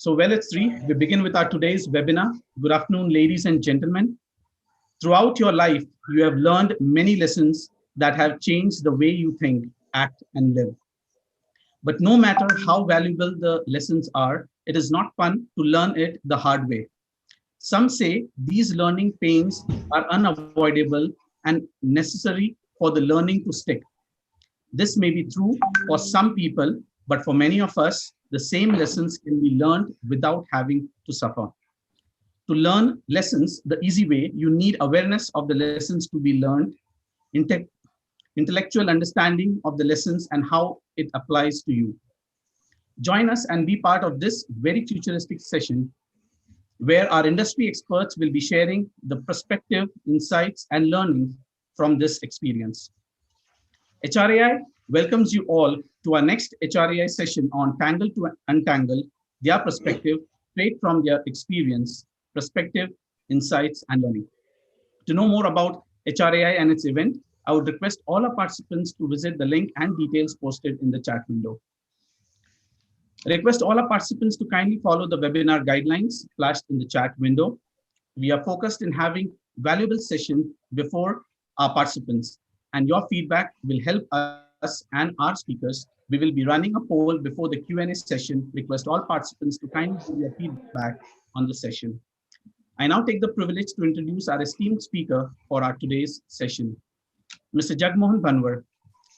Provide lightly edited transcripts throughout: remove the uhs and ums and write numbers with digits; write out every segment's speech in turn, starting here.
So, well, it's three. We begin with our today's webinar. Good afternoon, ladies and gentlemen. Throughout your life, you have learned many lessons that have changed the way you think, act, and live. But no matter how valuable the lessons are, it is not fun to learn it the hard way. Some say these learning pains are unavoidable and necessary for the learning to stick. This may be true for some people, but for many of us, the same lessons can be learned without having to suffer. To learn lessons the easy way, you need awareness of the lessons to be learned, inte- intellectual understanding of the lessons and how it applies to you. Join us and be part of this very futuristic session where our industry experts will be sharing the perspective, insights, and learning from this experience. HRAI welcomes you all to our next HRAI session on Tangle to Untangle, their perspective straight from their experience, perspective, insights, and learning. To know more about HRAI and its event, I would request all our participants to visit the link and details posted in the chat window. I request all our participants to kindly follow the webinar guidelines flashed in the chat window. We are focused in having valuable session before our participants, and your feedback will help us and our speakers. We will be running a poll before the Q&A session. Request all participants to kindly give their feedback on the session. I now take the privilege to introduce our esteemed speaker for our today's session, Mr. Jagmohan Banwar,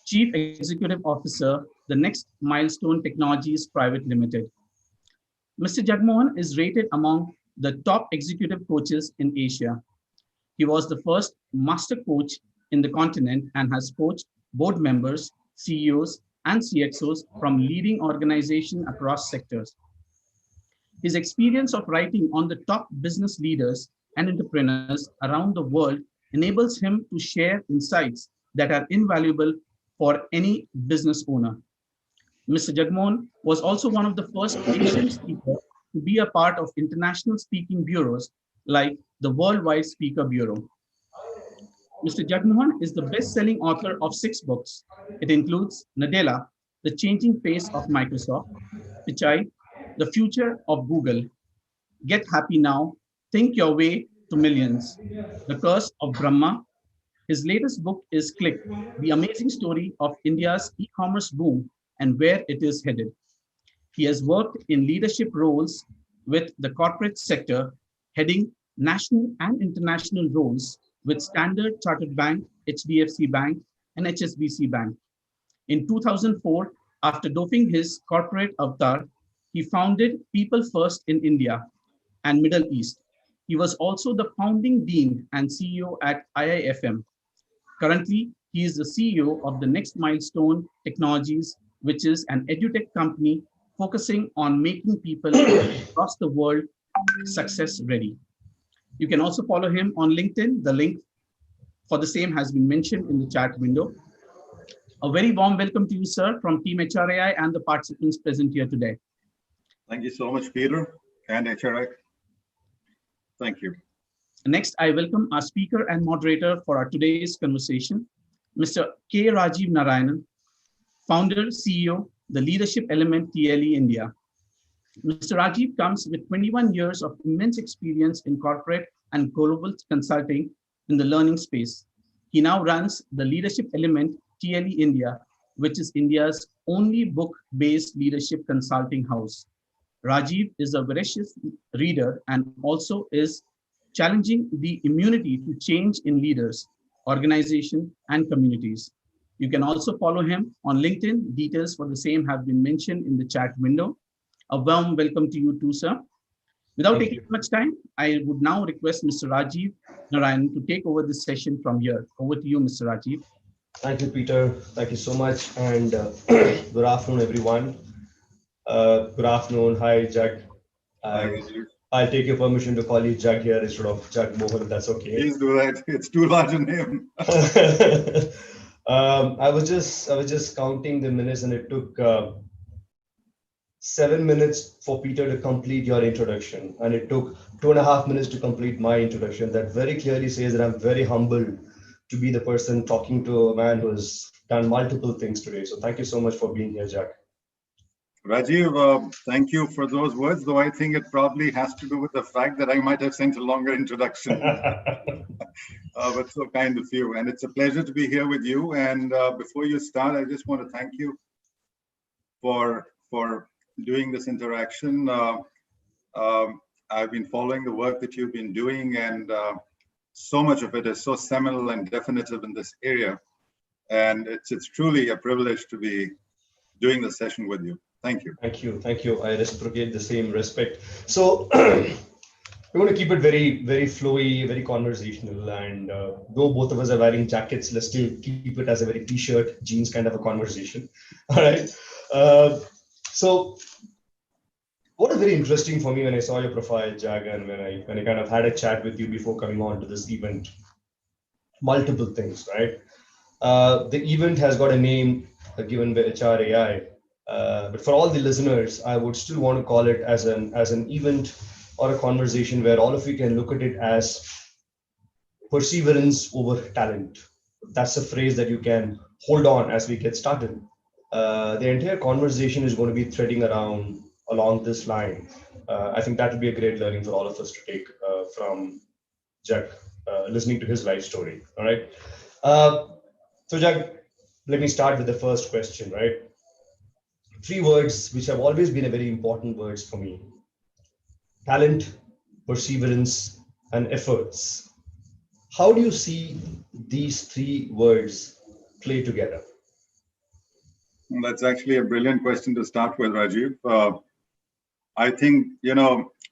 Chief Executive Officer, the Next Milestone Technologies Private Limited. Mr. Jagmohan is rated among the top executive coaches in Asia. He was the first master coach in the continent and has coached board members, CEOs, and CXOs from leading organizations across sectors. His experience of writing on the top business leaders and entrepreneurs around the world enables him to share insights that are invaluable for any business owner. Mr. Jagmohan was also one of the first Asian speakers to be a part of international speaking bureaus like the Worldwide Speaker Bureau. Mr. Jagmohan is the best-selling author of 6 books. It includes Nadella, The Changing Face of Microsoft, Pichai, The Future of Google, Get Happy Now, Think Your Way to Millions, The Curse of Brahma. His latest book is Click, The Amazing Story of India's E-commerce Boom and Where It Is Headed. He has worked in leadership roles with the corporate sector, heading national and international roles with Standard Chartered Bank, HDFC Bank, and HSBC Bank. In 2004, after doping his corporate avatar, he founded People First in India and Middle East. He was also the founding dean and CEO at IIFM. Currently, he is the CEO of the Next Milestone Technologies, which is an edutech company focusing on making people across the world success ready. You can also follow him on LinkedIn. The link for the same has been mentioned in the chat window. A very warm welcome to you, sir, from Team HRAI and the participants present here today. Thank you so much, Peter and HRAI. Thank you. Next, I welcome our speaker and moderator for our today's conversation, Mr. K. Rajiv Narayanan, founder, CEO, the Leadership Element TLE India. Mr. Rajiv comes with 21 years of immense experience in corporate and global consulting in the learning space. He now runs the Leadership Element TLE India, which is India's only book-based leadership consulting house. Rajiv is a voracious reader and also is challenging the immunity to change in leaders, organization, and communities. You can also follow him on LinkedIn. Details for the same have been mentioned in the chat window. A warm welcome to you too, sir. Without taking much time, I would now request Mr. Rajiv Narayan to take over this session from here. Over to you, Mr. Rajiv. Thank you, Peter. Thank you so much. And good afternoon, everyone. Good afternoon. Hi, Jack. I'll take your permission to call you Jack here instead of Jack Mohan. That's okay. Please do that. It's too large a name. I was just counting the minutes, and it took 7 minutes for Peter to complete your introduction, and it took 2.5 minutes to complete my introduction. That very clearly says that I'm very humbled to be the person talking to a man who has done multiple things today. So thank you so much for being here, Jack. Rajiv, thank you for those words, though I think it probably has to do with the fact that I might have sent a longer introduction. But so kind of you. And it's a pleasure to be here with you. And before you start, I just want to thank you for doing this interaction. I've been following the work that you've been doing, and so much of it is so seminal and definitive in this area. And it's truly a privilege to be doing the session with you. Thank you. Thank you. Thank you. I reciprocate the same respect. So we want to keep it very, very flowy, very conversational. And though both of us are wearing jackets, let's still keep it as a very t-shirt, jeans kind of a conversation. All right. So what was very interesting for me when I saw your profile, Jag, and when I kind of had a chat with you before coming on to this event, multiple things, right? The event has got a name given by HRAI, but for all the listeners, I would still want to call it as an event or a conversation where all of you can look at it as perseverance over talent. That's a phrase that you can hold on as we get started. The entire conversation is going to be threading along this line. I think that will be a great learning for all of us to take from Jack, listening to his life story. All right. So Jack, let me start with the first question, right? 3 words which have always been a very important words for me: talent, perseverance, and efforts. How do you see these 3 words play together? That's actually a brilliant question to start with, Rajiv. I think,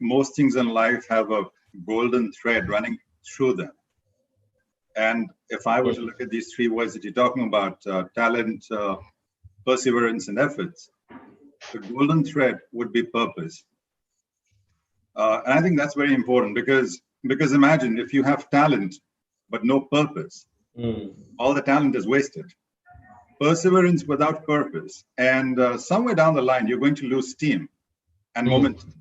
most things in life have a golden thread running through them. And if I were to look at these 3 words that you're talking about, talent, perseverance, and efforts, the golden thread would be purpose. And I think that's very important because imagine if you have talent, but no purpose, all the talent is wasted. Perseverance without purpose, and somewhere down the line, you're going to lose steam and momentum.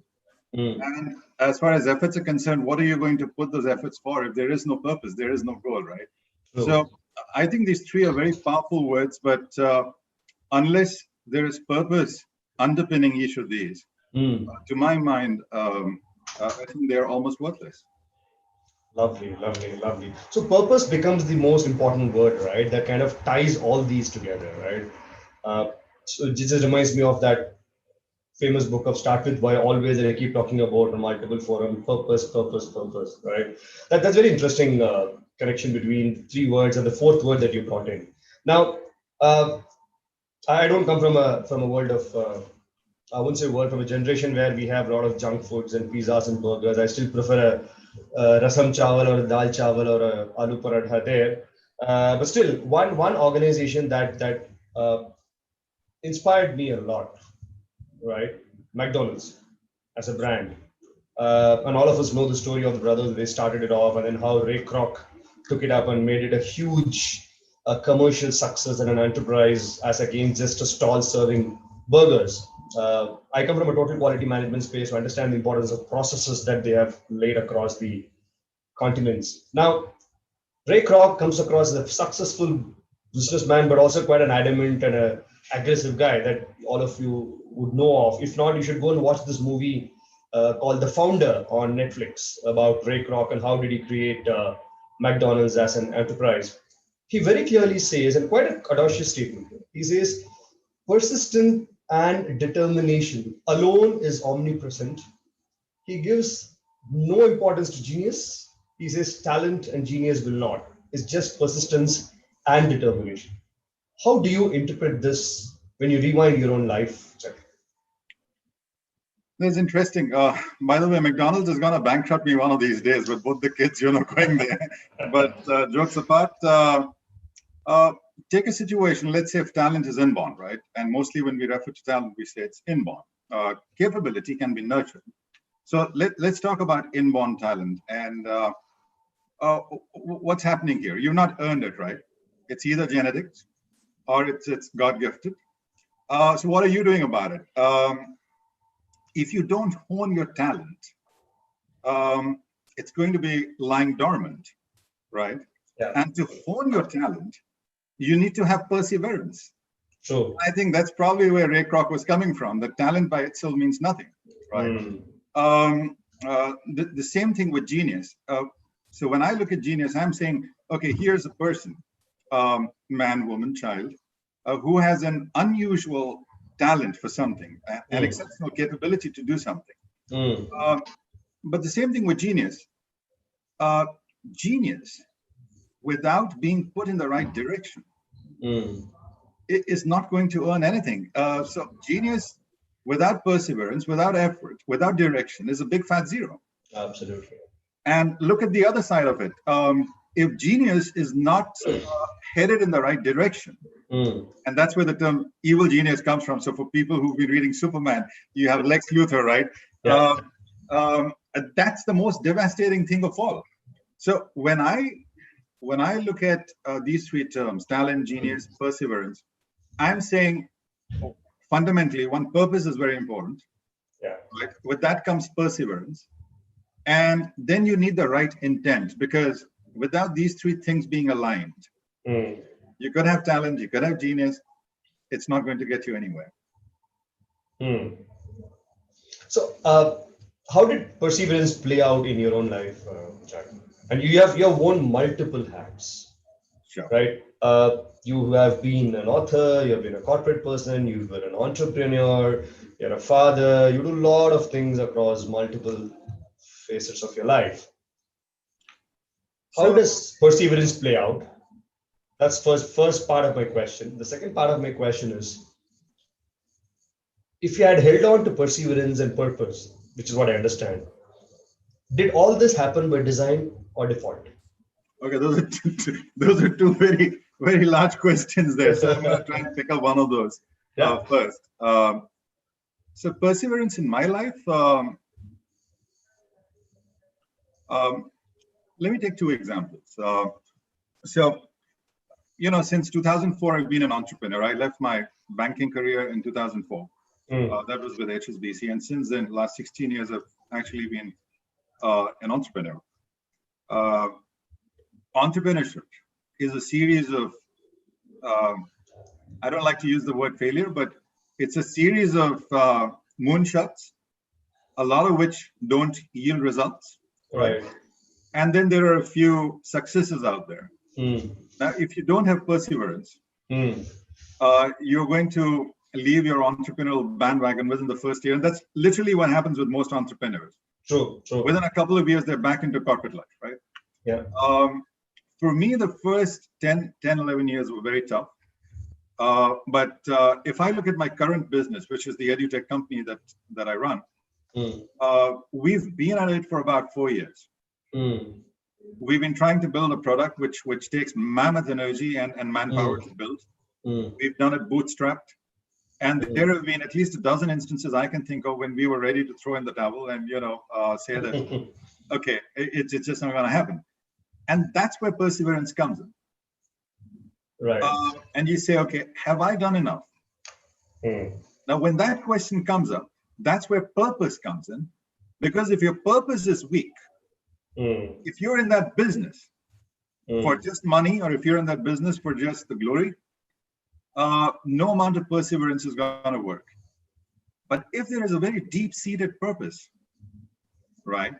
And as far as efforts are concerned, what are you going to put those efforts for? If there is no purpose, there is no goal, right? So I think these 3 are very powerful words, but unless there is purpose underpinning each of these, to my mind, I think they're almost worthless. Lovely, lovely, lovely. So purpose becomes the most important word, right? That kind of ties all these together, right? So it just reminds me of that famous book of Start With Why Always that I keep talking about on multiple forums: purpose, purpose, purpose, right? That's very interesting connection between 3 words and the 4th word that you brought in. Now, I don't come from a world of, I wouldn't say world, from a generation where we have a lot of junk foods and pizzas and burgers. I still prefer a rasam chawal or a dal chawal or a aloo paratha there. But still, one organization that inspired me a lot, right? McDonald's as a brand. And all of us know the story of the brothers. They started it off, and then how Ray Kroc took it up and made it a huge commercial success and an enterprise as against just a stall serving burgers. I come from a total quality management space to understand the importance of processes that they have laid across the continents. Now, Ray Kroc comes across as a successful businessman, but also quite an adamant and an aggressive guy that all of you would know of. If not, you should go and watch this movie called The Founder on Netflix about Ray Kroc and how did he create McDonald's as an enterprise. He very clearly says, and quite an audacious statement, he says, persistent and determination alone is omnipresent. He gives no importance to genius. He says talent and genius will not. It's just persistence and determination. How do you interpret this when you rewind your own life, Jack? That's interesting. By the way, McDonald's is going to bankrupt me one of these days with both the kids, going there. But jokes apart, take a situation, let's say if talent is inborn, right? And mostly when we refer to talent, we say it's inborn. Capability can be nurtured. So let's talk about inborn talent and what's happening here. You've not earned it, right? It's either genetics or it's God-gifted. So what are you doing about it? If you don't hone your talent, it's going to be lying dormant, right? Yeah. And to hone your talent, you need to have perseverance. True. I think that's probably where Ray Kroc was coming from. That talent by itself means nothing, right? The same thing with genius. So when I look at genius, I'm saying, okay, here's a person, man, woman, child, who has an unusual talent for something, an exceptional capability to do something. But the same thing with genius. Genius, without being put in the right direction, it is not going to earn anything. So genius without perseverance, without effort, without direction is a big fat zero. Absolutely. And look at the other side of it. If genius is not headed in the right direction, and that's where the term evil genius comes from. So for people who've been reading Superman, you have Lex Luthor, right? Yeah. That's the most devastating thing of all. So when I look at these three terms, talent, genius, perseverance, I'm saying fundamentally one purpose is very important. Yeah. Right? With that comes perseverance. And then you need the right intent, because without these three things being aligned, you could have talent, you could have genius, it's not going to get you anywhere. So how did perseverance play out in your own life, Jack? And you have worn multiple hats. Sure. Right? You have been an author, you have been a corporate person, you've been an entrepreneur, you're a father, you do a lot of things across multiple facets of your life. How does perseverance play out? That's first part of my question. The second part of my question is, if you had held on to perseverance and purpose, which is what I understand, did all this happen by design or default? Okay, those are two very, very large questions there. So I'm going to try and pick up one of those first. So perseverance in my life, let me take two examples. So, since 2004, I've been an entrepreneur. I left my banking career in 2004. That was with HSBC. And since then, last 16 years, I've actually been an entrepreneur. Entrepreneurship is a series of, I don't like to use the word failure, but it's a series of moonshots, a lot of which don't yield results. Right. And then there are a few successes out there. Now, if you don't have perseverance, you're going to leave your entrepreneurial bandwagon within the first year. And that's literally what happens with most entrepreneurs. True. Within a couple of years, they're back into corporate life, right? Yeah. For me, the first 10, 11 years were very tough. But if I look at my current business, which is the edutech company that I run, we've been at it for about 4 years. We've been trying to build a product which takes mammoth energy and manpower to build. We've done it bootstrapped. And there have been at least a dozen instances I can think of when we were ready to throw in the towel and, say that, okay, it's just not going to happen. And that's where perseverance comes in. Right. And you say, okay, have I done enough? Now, when that question comes up, that's where purpose comes in. Because if your purpose is weak, if you're in that business for just money, or if you're in that business for just the glory, no amount of perseverance is going to work. But if there is a very deep-seated purpose, right,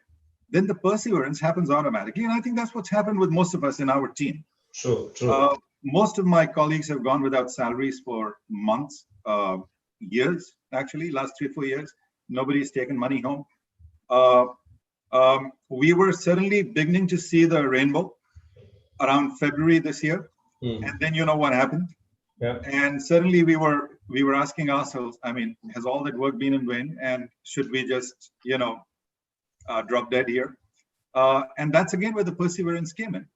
then the perseverance happens automatically. And I think that's what's happened with most of us in our team. True. Most of my colleagues have gone without salaries for months, years, actually, last 3-4 years. Nobody's taken money home. We were suddenly beginning to see the rainbow around February this year. And then you know what happened? Yeah. And suddenly we were asking ourselves, I mean, has all that work been in vain? And should we just, drop dead here? And that's again where the perseverance came in.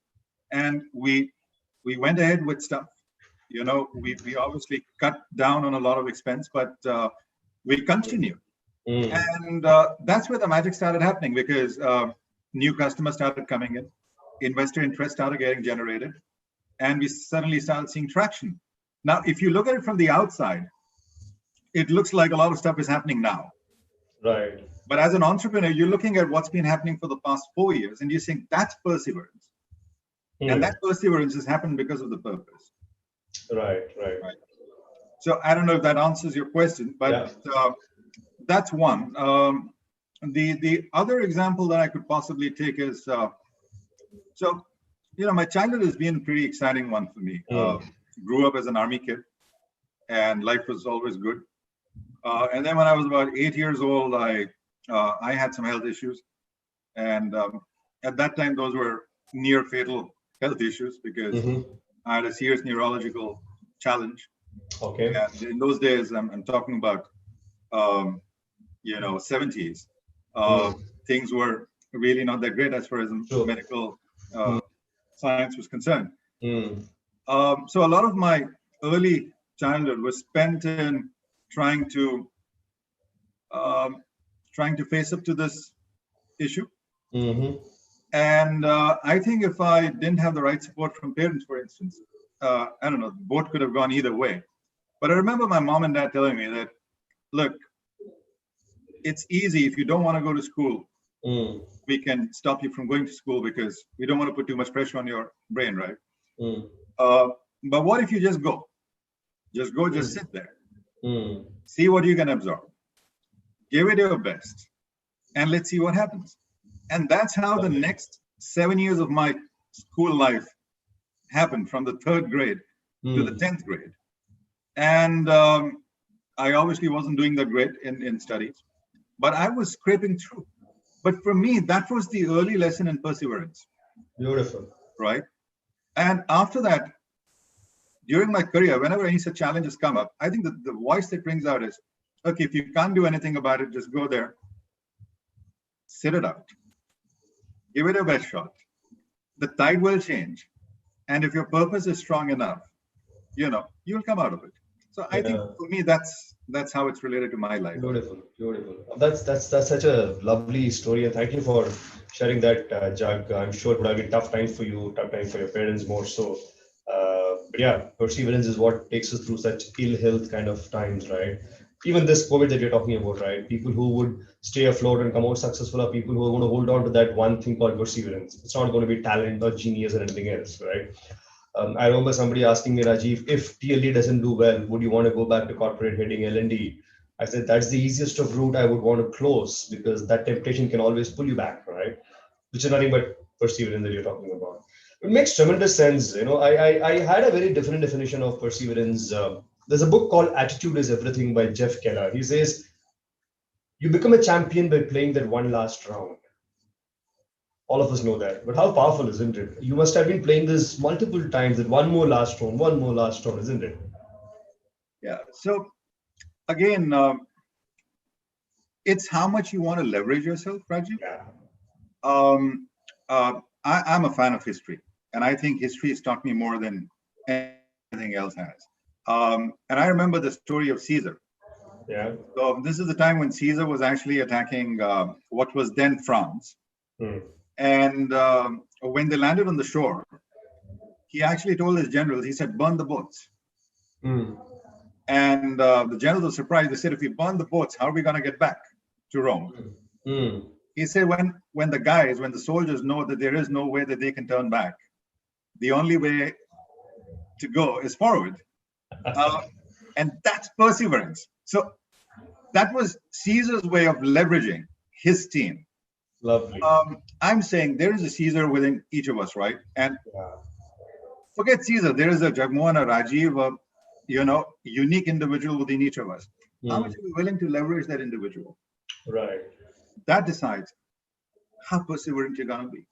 And we went ahead with stuff. We obviously cut down on a lot of expense, but we continued. And that's where the magic started happening, because new customers started coming in, investor interest started getting generated, and we suddenly started seeing traction. Now, if you look at it from the outside, it looks like a lot of stuff is happening now. Right. But as an entrepreneur, you're looking at what's been happening for the past 4 years, and you're saying that's perseverance. And that perseverance has happened because of the purpose. Right. So I don't know if that answers your question, but that's one. The other example that I could possibly take is, my childhood has been a pretty exciting one for me. Grew up as an army kid, and life was always good. And then when I was about 8 years old, I had some health issues, and at that time, those were near fatal health issues because I had a serious neurological challenge. Okay. And in those days, I'm talking about 70s. Things were really not that great as far as medical science was concerned. So a lot of my early childhood was spent in trying to face up to this issue. And I think if I didn't have the right support from parents, for instance, I don't know, the boat could have gone either way. But I remember my mom and dad telling me that, look, it's easy. If you don't want to go to school, we can stop you from going to school because we don't want to put too much pressure on your brain, right? But what if you just go? Just go, just sit there. See what you can absorb. Give it your best. And let's see what happens. And that's how the next 7 years of my school life happened, from the 3rd grade to the 10th grade. And I obviously wasn't doing that great in studies, but I was scraping through. But for me, that was the early lesson in perseverance. Beautiful. Right? And after that, during my career, whenever any such challenges come up, I think that the voice that rings out is, okay, if you can't do anything about it, just go there, sit it out, give it a best shot. The tide will change. And if your purpose is strong enough, you'll come out of it. So I think for me, that's how it's related to my life. Beautiful. That's such a lovely story, and thank you for sharing that, Jag. I'm sure it would have been tough times for you, tough time for your parents more so. But yeah, perseverance is what takes us through such ill health kind of times, right? Even this COVID that you're talking about, right? People who would stay afloat and come out successful are people who are going to hold on to that one thing called perseverance. It's not going to be talent or genius or anything else, right? I remember somebody asking me, Rajiv, if TLE doesn't do well, would you want to go back to corporate heading L&D? I said, that's the easiest of route I would want to close, because that temptation can always pull you back, right? Which is nothing but perseverance that you're talking about. It makes tremendous sense. I had a very different definition of perseverance. There's a book called Attitude is Everything by Jeff Keller. He says, you become a champion by playing that one last round. All of us know that, but how powerful, isn't it? You must have been playing this multiple times, that one more last round, isn't it? Yeah. So again, it's how much you want to leverage yourself, Rajiv. Yeah. I'm a fan of history, and I think history has taught me more than anything else has. And I remember the story of Caesar. Yeah. So this is the time when Caesar was actually attacking what was then France. And when they landed on the shore, he actually told his generals, he said, burn the boats. And the generals were surprised. They said, if we burn the boats, how are we going to get back to Rome? He said, when the soldiers know that there is no way that they can turn back, the only way to go is forward. And that's perseverance. So that was Caesar's way of leveraging his team. Lovely. I'm saying there is a Caesar within each of us, right? And forget Caesar, there is a Jagmohan, a Rajiv, unique individual within each of us. How much are we willing to leverage that individual? Right. That decides how perseverant you're going to be.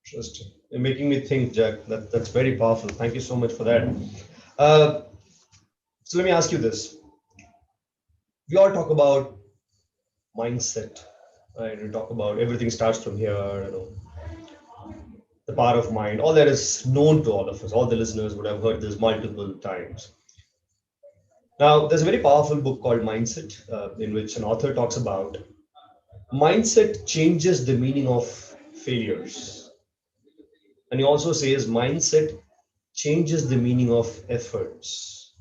Interesting. You're making me think, Jack. That's very powerful. Thank you so much for that. So let me ask you this. We all talk about mindset, right? We talk about everything starts from here, the power of mind. All that is known to all of us. All the listeners would have heard this multiple times. Now, there's a very powerful book called Mindset, in which an author talks about mindset changes the meaning of failures. And he also says mindset changes the meaning of efforts.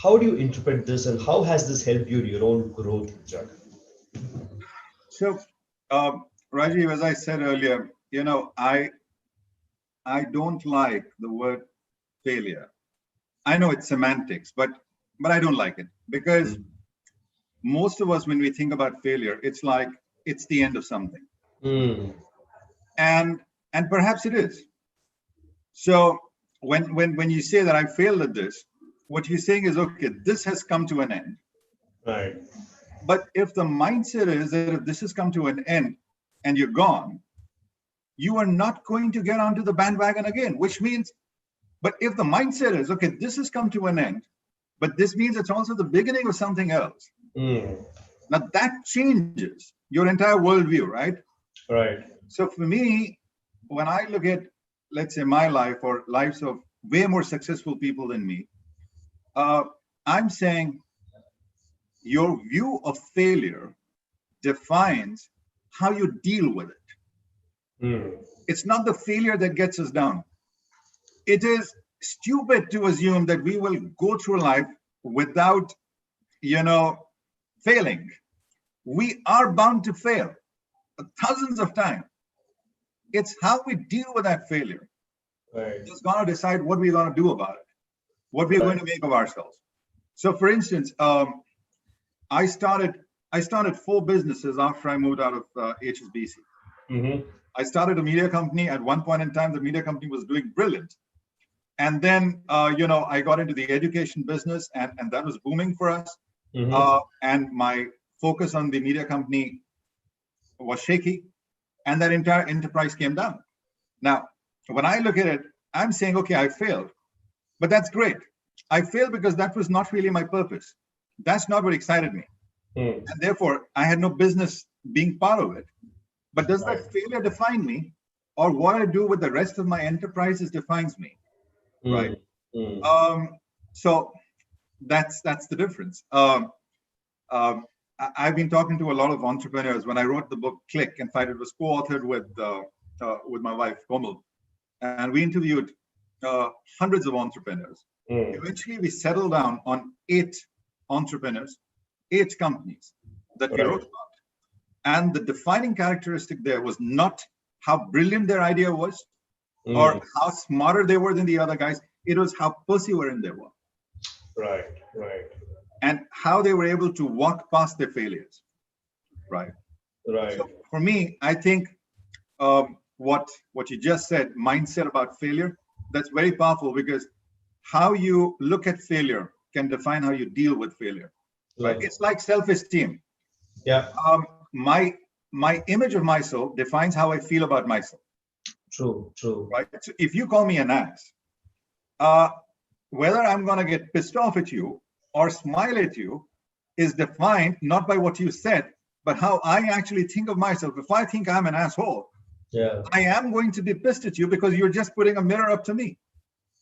How do you interpret this, and how has this helped you in your own growth, Jack? So, Rajiv, as I said earlier, I don't like the word failure. I know it's semantics, but I don't like it, because most of us, when we think about failure, it's like it's the end of something. And perhaps it is. So when you say that I failed at this, what you're saying is, okay, this has come to an end. Right. But if the mindset is that if this has come to an end and you're gone, you are not going to get onto the bandwagon again, which means, but if the mindset is, okay, this has come to an end, but this means it's also the beginning of something else. Now that changes your entire worldview, right? Right. So for me, when I look at, let's say, my life or lives of way more successful people than me, I'm saying your view of failure defines how you deal with it. It's not the failure that gets us down. It is stupid to assume that we will go through life without, failing. We are bound to fail thousands of times. It's how we deal with that failure. Right. Just gonna decide what we're gonna do about it, what we're going to make of ourselves. So, for instance, I started 4 businesses after I moved out of HSBC. I started a media company. At one point in time, the media company was doing brilliant. And then, I got into the education business, and that was booming for us. And my focus on the media company was shaky, and that entire enterprise came down. Now, when I look at it, I'm saying, okay, I failed, but that's great. I failed because that was not really my purpose. That's not what excited me. And therefore, I had no business being part of it. But does that failure define me, or what I do with the rest of my enterprises defines me? Right. So that's the difference. I've been talking to a lot of entrepreneurs. When I wrote the book Click, in fact, it was co-authored with my wife Komal, and we interviewed hundreds of entrepreneurs. Eventually, we settled down on 8 entrepreneurs, 8 companies that we wrote about. And the defining characteristic there was not how brilliant their idea was or how smarter they were than the other guys. It was how perseverant they were. Right. And how they were able to walk past their failures. Right. So for me, I think what you just said, mindset about failure, that's very powerful, because how you look at failure can define how you deal with failure. Right. It's like self-esteem. Yeah. My image of myself defines how I feel about myself. True. Right. So if you call me an ass, whether I'm going to get pissed off at you or smile at you is defined not by what you said, but how I actually think of myself. If I think I'm an asshole, I am going to be pissed at you because you're just putting a mirror up to me.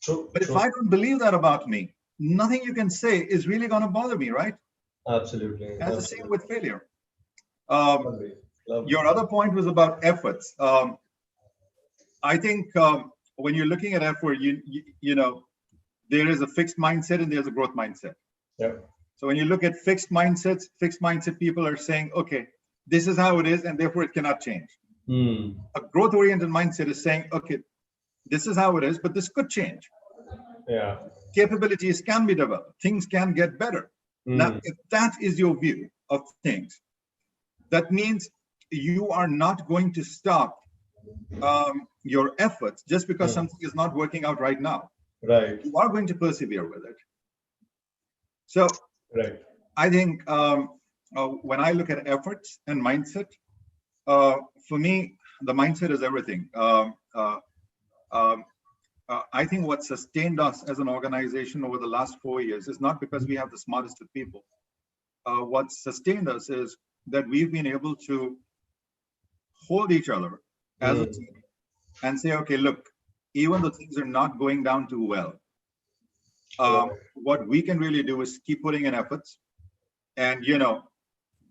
True. But if I don't believe that about me, nothing you can say is really going to bother me, right? Absolutely. And the same with failure. Lovely. Your other point was about efforts. I think when you're looking at effort, you know, there is a fixed mindset and there's a growth mindset. Yeah. So when you look at fixed mindset people are saying, okay, this is how it is, and therefore it cannot change. A growth-oriented mindset is saying, okay, this is how it is, but this could change. Yeah. Capabilities can be developed. Things can get better. Now, if that is your view of things, that means you are not going to stop your efforts just because something is not working out right now. Right. You are going to persevere with it. So I think when I look at efforts and mindset, for me, the mindset is everything. I think what sustained us as an organization over the last 4 years is not because we have the smartest of people. What sustained us is that we've been able to hold each other as a team and say, okay, look, even though things are not going down too well, what we can really do is keep putting in efforts and, you know,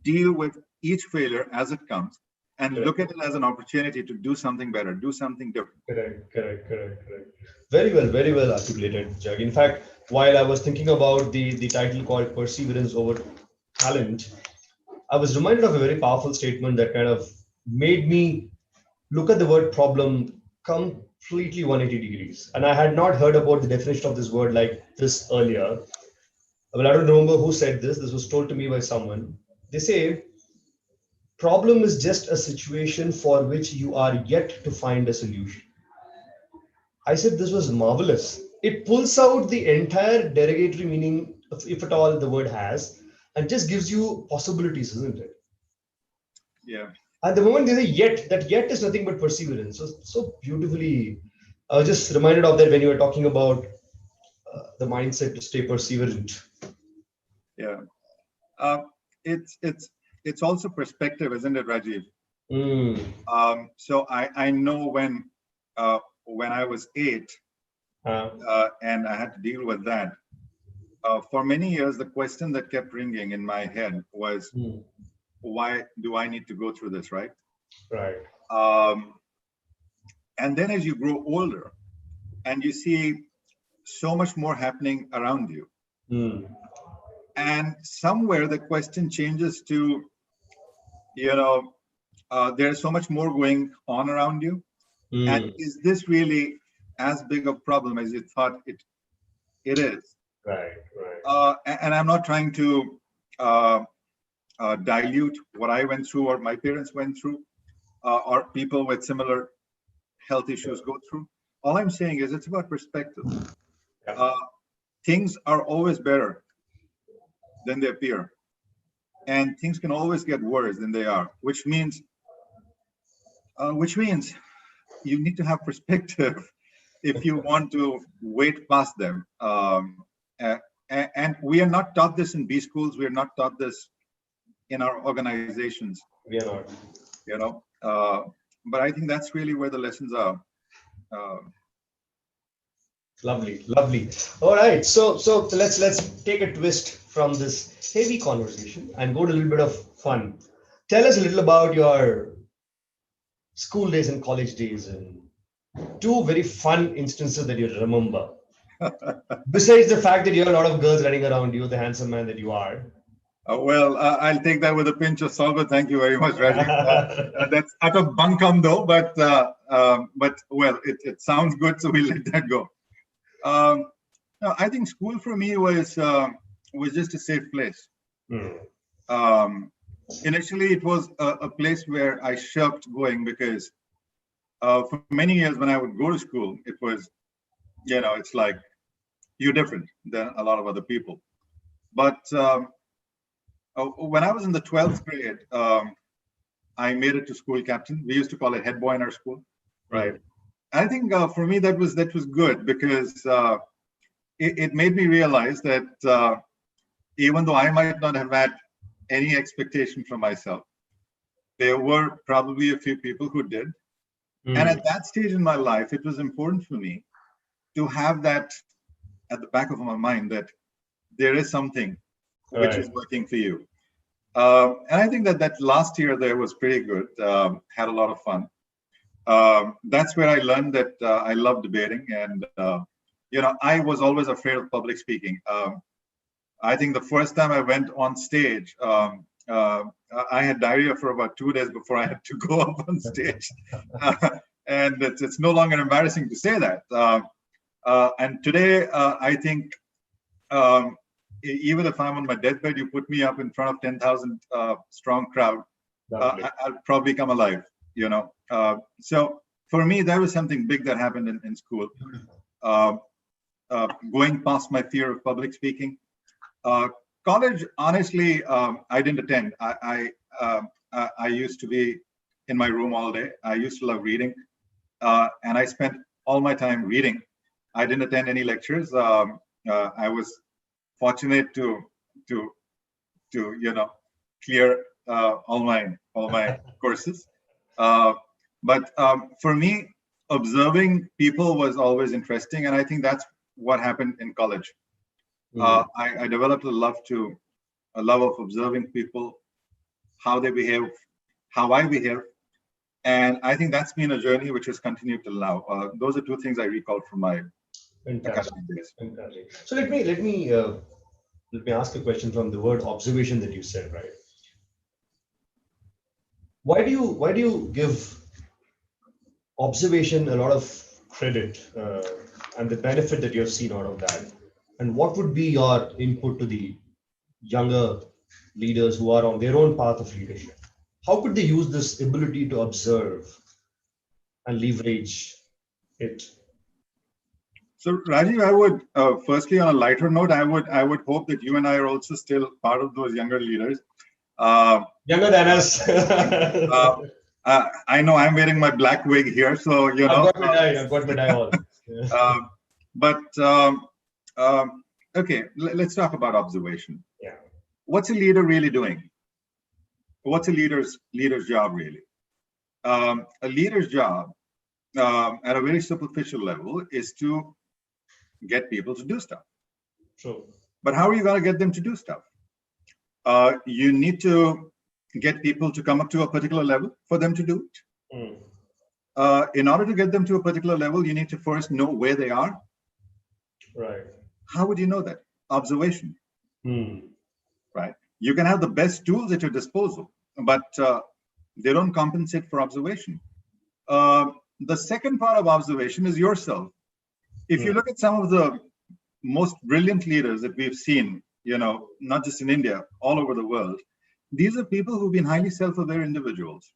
deal with each failure as it comes and look at it as an opportunity to do something better, do something different. Correct. Very well articulated, Jag. In fact, while I was thinking about the title called Perseverance Over Talent, I was reminded of a very powerful statement that kind of made me look at the word problem completely 180 degrees. And I had not heard about the definition of this word like this earlier. Well, I don't remember who said this. This was told to me by someone. They say, problem is just a situation for which you are yet to find a solution. I said this was marvelous. It pulls out the entire derogatory meaning, if at all the word has, and just gives you possibilities, isn't it? Yeah. And the moment they say yet, that yet is nothing but perseverance. So beautifully, I was just reminded of that when you were talking about the mindset to stay perseverant. Yeah. Uh, it's also perspective, isn't it, Rajiv? So I know when I was 8 and I had to deal with that. For many years, the question that kept ringing in my head was, why do I need to go through this, right? Right. And then as you grow older and you see so much more happening around you, and somewhere the question changes to, there's so much more going on around you. And is this really as big a problem as you thought it is? Right, right. And I'm not trying to dilute what I went through or my parents went through or people with similar health issues go through. All I'm saying is it's about perspective. Things are always better than they appear. And things can always get worse than they are, which means you need to have perspective if you want to wait past them. And we are not taught this in B schools. We are not taught this in our organizations. We are not. But I think that's really where the lessons are. Lovely, lovely. All right, so let's take a twist from this heavy conversation and go to a little bit of fun. Tell us a little about your school days and college days and two very fun instances that you remember. Besides the fact that you have a lot of girls running around you, the handsome man that you are. Well, I'll take that with a pinch of salt, but thank you very much, Rajiv. That's utter bunkum though, but well, it sounds good, so we'll let that go. No, I think school for me was just a safe place. Initially, it was a place where I shirked going because for many years when I would go to school, it was, it's like you're different than a lot of other people. But when I was in the 12th grade, I made it to school captain. We used to call it head boy in our school, right? I think for me that was good because it made me realize that even though I might not have had any expectation from myself, there were probably a few people who did. And at that stage in my life, it was important for me to have that at the back of my mind that there is something which is working for you. And I think that last year there was pretty good, had a lot of fun. That's where I learned that I love debating. And, I was always afraid of public speaking. I think the first time I went on stage, I had diarrhea for about 2 days before I had to go up on stage. And it's no longer embarrassing to say that. And today, I think, even if I'm on my deathbed, you put me up in front of 10,000 strong crowd, I'll probably come alive, So for me, that was something big that happened in school. Going past my fear of public speaking. College, honestly, I didn't attend. I used to be in my room all day. I used to love reading, and I spent all my time reading. I didn't attend any lectures. I was fortunate to clear all my courses. But for me, observing people was always interesting, and I think that's what happened in college. I developed a love of observing people, how they behave, how I behave, and I think that's been a journey which has continued till now. Those are two things I recall from my academic days. Fantastic. So let me ask a question from the word observation that you said, right? Why do you give observation, a lot of credit, and the benefit that you have seen out of that. And what would be your input to the younger leaders who are on their own path of leadership? How could they use this ability to observe and leverage it? So Rajiv, I would firstly, on a lighter note, I would hope that you and I are also still part of those younger leaders. Younger than us. I know I'm wearing my black wig here, so you know. I've got my dye on. Yeah. But okay, let's talk about observation. Yeah. What's a leader really doing? What's a leader's job really? A leader's job, at a very superficial level, is to get people to do stuff. True. But how are you going to get them to do stuff? You need to get people to come up to a particular level for them to do it. In order to get them to a particular level, you need to first know where they are. Right. How would you know that? Observation. Right. You can have the best tools at your disposal, but they don't compensate for observation. The second part of observation is yourself. If you look at some of the most brilliant leaders that we've seen, you know, not just in India, all over the world, these are people who've been highly self-aware individuals.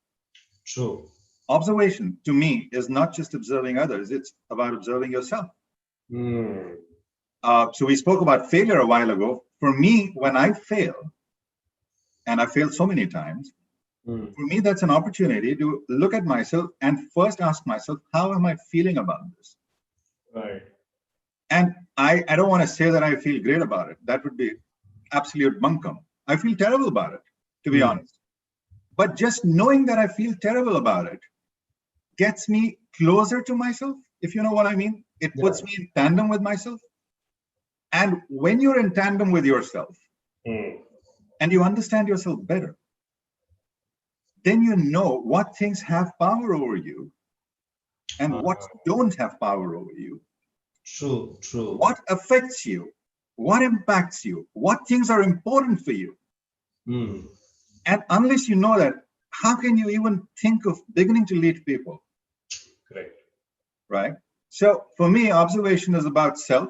True. Observation, to me, is not just observing others, it's about observing yourself. So we spoke about failure a while ago. For me, when I fail, and I failed so many times, for me, that's an opportunity to look at myself and first ask myself, how am I feeling about this? Right. And I don't want to say that I feel great about it. That would be absolute bunkum. I feel terrible about it, to be honest. But just knowing that I feel terrible about it gets me closer to myself, if you know what I mean. It puts me in tandem with myself. And when you're in tandem with yourself and you understand yourself better, then you know what things have power over you and what don't have power over you. True. What affects you, what impacts you, what things are important for you. And unless you know that, how can you even think of beginning to lead people? Correct. Right? So for me, observation is about self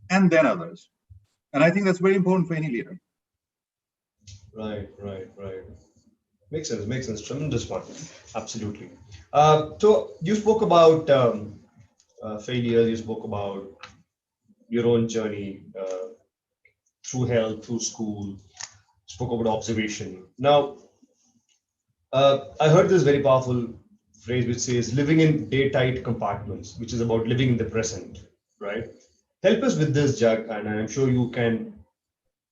and then others. And I think that's very important for any leader. Right. Makes sense. Tremendous one. Absolutely. So you spoke about failure. You spoke about your own journey through health, through school. Spoke about observation. Now, I heard this very powerful phrase which says living in day-tight compartments, which is about living in the present, right? Help us with this, Jack, and I'm sure you can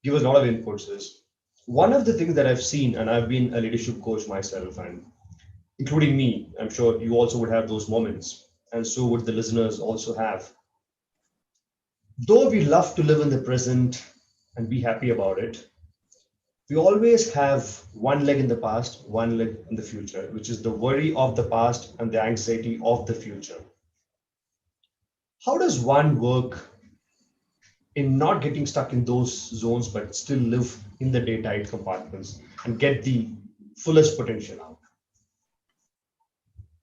give us a lot of inputs. Is one of the things that I've seen, and I've been a leadership coach myself, and including me, I'm sure you also would have those moments, and so would the listeners also have. Though we love to live in the present and be happy about it, we always have one leg in the past, one leg in the future, which is the worry of the past and the anxiety of the future. How does one work in not getting stuck in those zones, but still live in the day-tight compartments and get the fullest potential out?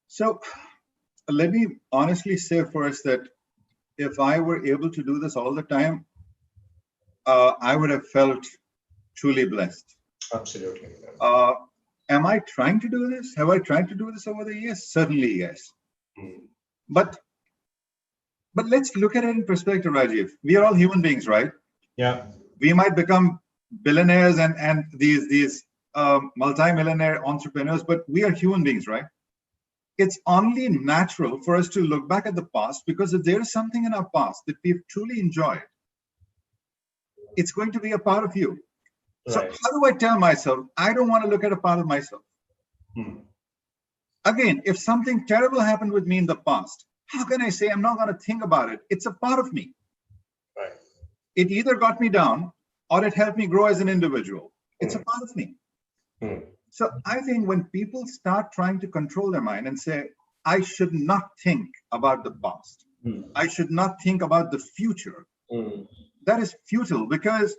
So let me honestly say first that if I were able to do this all the time, I would have felt truly blessed. Absolutely. Am I trying to do this? Have I tried to do this over the years? Certainly, yes. But let's look at it in perspective, Rajiv. We are all human beings, right? Yeah. We might become billionaires and these multi-millionaire entrepreneurs, but we are human beings, right? It's only natural for us to look back at the past, because if there is something in our past that we've truly enjoyed, it's going to be a part of you. So how do I tell myself, I don't want to look at a part of myself? Again, if something terrible happened with me in the past, how can I say I'm not going to think about it? It's a part of me. Right. It either got me down or it helped me grow as an individual. It's a part of me. So I think when people start trying to control their mind and say, I should not think about the past, I should not think about the future, that is futile, because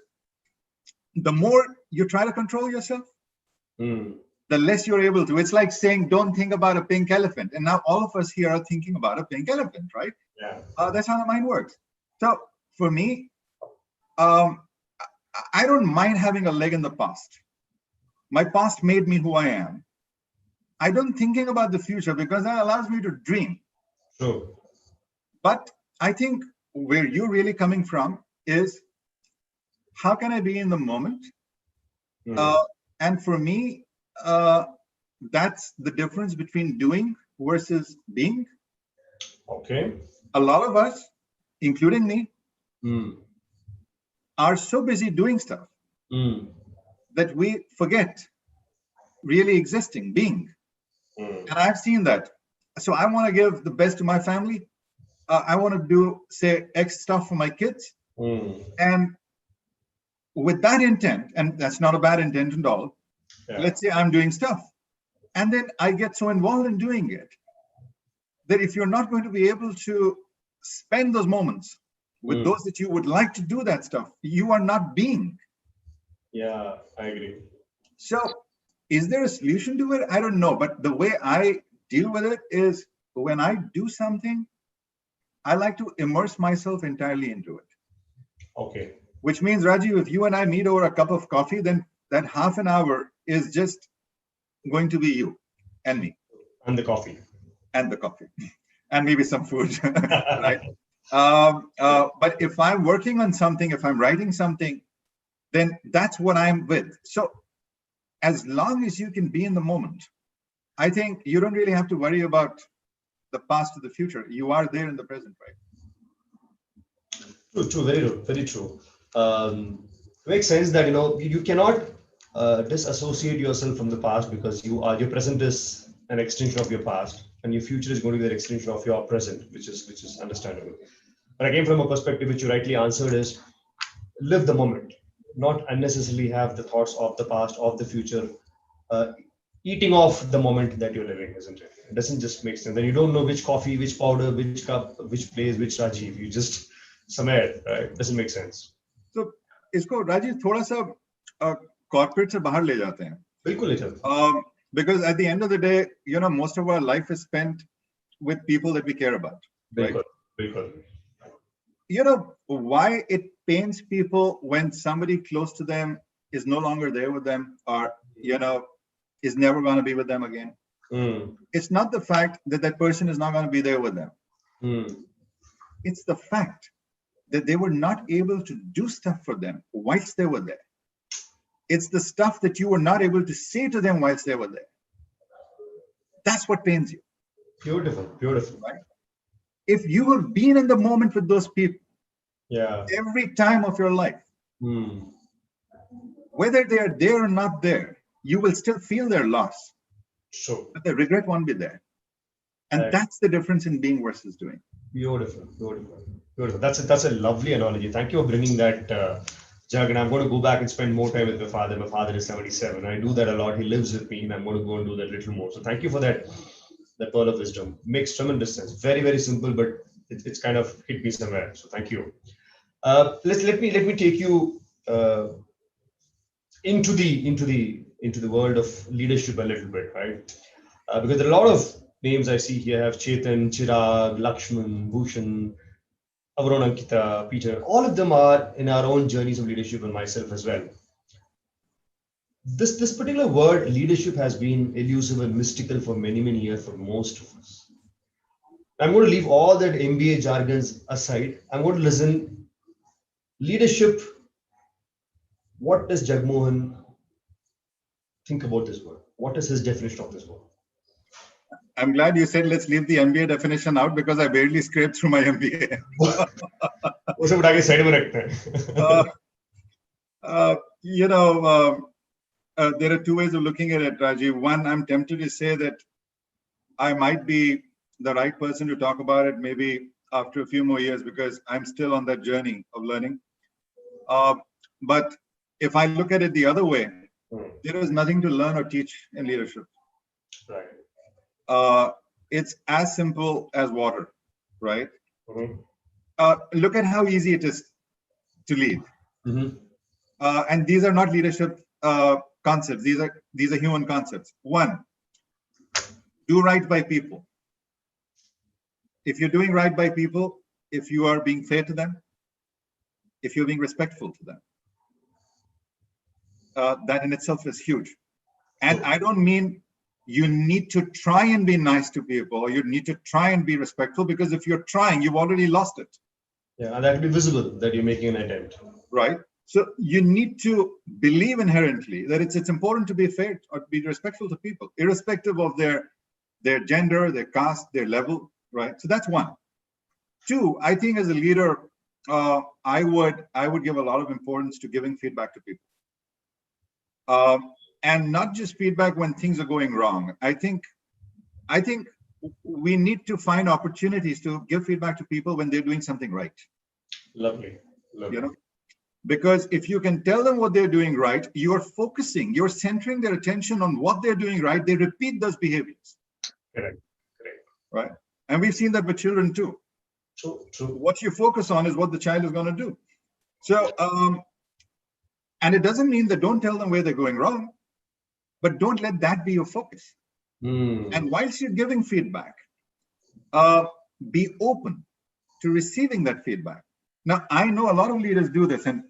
the more you try to control yourself, the the less you're able to. It's like saying, don't think about a pink elephant. And now all of us here are thinking about a pink elephant, right? Yeah. That's how the mind works. So for me, I don't mind having a leg in the past. My past made me who I am. I don't thinking about the future because that allows me to dream. True. But I think where you're really coming from is, how can I be in the moment? And for me, that's the difference between doing versus being. Okay. A lot of us, including me, are so busy doing stuff that we forget really existing, being. And I've seen that. So I want to give the best to my family. I want to do, say, X stuff for my kids. And with that intent, and that's not a bad intent at all, let's say I'm doing stuff. And then I get so involved in doing it that if you're not going to be able to spend those moments with those that you would like to do that stuff, you are not being. Yeah, I agree. So is there a solution to it? I don't know. But the way I deal with it is, when I do something, I like to immerse myself entirely into it. Okay. Which means, Rajiv, if you and I meet over a cup of coffee, then that half an hour is just going to be you and me. And the coffee. And the coffee. And maybe some food, right? But if I'm working on something, if I'm writing something, then that's what I'm with. So as long as you can be in the moment, I think you don't really have to worry about the past or the future. You are there in the present, right? True, very true. Makes sense that you cannot disassociate yourself from the past, because your present is an extension of your past, and your future is going to be an extension of your present, which is understandable. But again, from a perspective which you rightly answered, is live the moment, not unnecessarily have the thoughts of the past, of the future, eating off the moment that you're living, isn't it? It doesn't just make sense. Then you don't know which coffee, which powder, which cup, which place, which Rajiv. You just somewhere, right? Doesn't make sense. So इसको राजीव थोड़ा सा corporate से बाहर ले जाते हैं. बिल्कुल ले जाते. Because at the end of the day, most of our life is spent with people that we care about. बिल्कुल, बिल्कुल. You know why it pains people when somebody close to them is no longer there with them, or is never going to be with them again? It's not the fact that that person is not going to be there with them. It's the fact that they were not able to do stuff for them whilst they were there. It's the stuff that you were not able to say to them whilst they were there. That's what pains you. Beautiful. Right? If you have been in the moment with those people, every time of your life, whether they are there or not there, you will still feel their loss. Sure. But the regret won't be there. And that's the difference in being versus doing. Beautiful. That's a lovely analogy. Thank you for bringing that, Jag. And I'm going to go back and spend more time with my father. My father is 77. I do that a lot. He lives with me, and I'm going to go and do that a little more. So thank you for that pearl of wisdom. Makes tremendous sense. Very, very simple, but it's kind of hit me somewhere. So thank you. Let me take you into the world of leadership a little bit, right? Because there are a lot of names I see here. I have Chetan, Chirag, Lakshman, Bhushan, Avron, Ankita, Peter. All of them are in our own journeys of leadership, and myself as well. This particular word leadership has been elusive and mystical for many years for most of us. I'm going to leave all that MBA jargons aside. I'm going to listen. Leadership. What does Jagmohan think about this word? What is his definition of this word? I'm glad you said let's leave the MBA definition out, because I barely scraped through my MBA. उसे उठा के side में रखते हैं. There are two ways of looking at it, Rajiv. One, I'm tempted to say that I might be the right person to talk about it maybe after a few more years, because I'm still on that journey of learning. But if I look at it the other way, there is nothing to learn or teach in leadership. Right. It's as simple as water, right? Look at how easy it is to lead. And these are not leadership concepts. These are human concepts. One, do right by people. If you're doing right by people, if you are being fair to them, if you're being respectful to them, that in itself is huge. And I don't mean you need to try and be nice to people, or you need to try and be respectful, because if you're trying, you've already lost it. Yeah, and that will be visible that you're making an attempt. Right. So you need to believe inherently that it's important to be fair or be respectful to people, irrespective of their gender, their caste, their level. Right. So that's one. Two, I think as a leader, I would give a lot of importance to giving feedback to people. And not just feedback when things are going wrong. I think we need to find opportunities to give feedback to people when they're doing something right. Lovely. You know, because if you can tell them what they're doing right, you're centering their attention on what they're doing right. They repeat those behaviors. Correct. Right. And we've seen that with children too. True. What you focus on is what the child is going to do. So, and it doesn't mean that don't tell them where they're going wrong, but don't let that be your focus. And whilst you're giving feedback, be open to receiving that feedback. Now, I know a lot of leaders do this, and